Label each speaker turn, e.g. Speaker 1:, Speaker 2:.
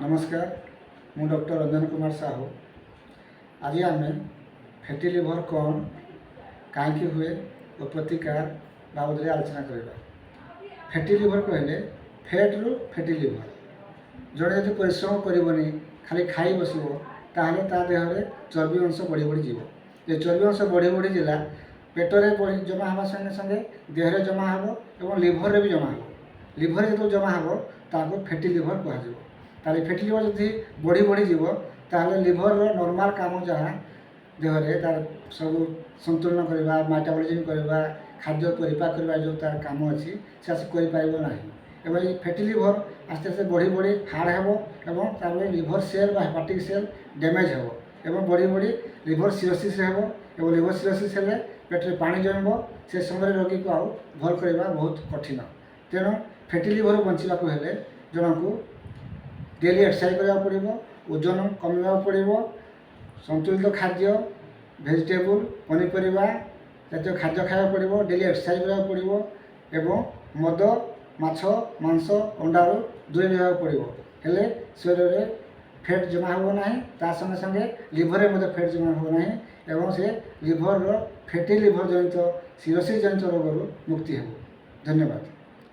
Speaker 1: नमस्कार मु डॉक्टर रंजन कुमार साहू। आज आम फैटी लिवर कौन कहीं हुए और प्रतिकार बाबद में आलोचना करवा। फैटी लिवर कहले फैट रु फैटी लिवर जड़े जो परिश्रम करनी खाली खाई बस ताहले ता देह में चर्बी अंश बढ़ी बढ़ी जीव। ये चर्बी अंश बढ़ी बढ़ी जिला पेटरे जमा हवा संगे संगे देहरे जमा हो और लिभर रे भी जमा हो। लिभर जो जमा हो ताको फैटी लिवर कह। ताले फैटी लिवर जदि बढ़ी बढ़ी जीव ताहले लिभर नॉर्मल काम जहाँ देहरे तार सब संतुलन करवा मेटाबॉलिज्म करवा खाद्य परिपाक करवा जो तार काम अच्छी से कर ना। एवं ये फैटी लिवर आस्ते आस्ते बढ़ी बढ़ी हार्ड हो लिभर सेल बा हेपाटिक सेल डैमेज हो एवं बढ़ी बढ़ी लिभर सिरोसिस हो। लिभर सिरोसिस हेले पेट्रे पानी जम से समय रोगी को आउ भल करवा बहुत कठिन। तेणु फैटी लिवर बचाक हेले जन को डेली एक्सरसाइज करा पड़ो, ओजन कमेवा पड़ो, संतुलित खाद्य वेजिटेबल पनीपरिया जातीय खाद्य खावा पड़ो, डेली एक्सरसाइज करा पड़ो एवं मद माछ मांस अंडार दूरे रहा पड़ो। हेले शरीर में फैट जमा हो ना ता संगे संगे लिभर में फैट जमा हो ना एवं से लिभर फैटी लिभर जनित सिरोसिस जनित रोग मुक्ति हो। धन्यवाद।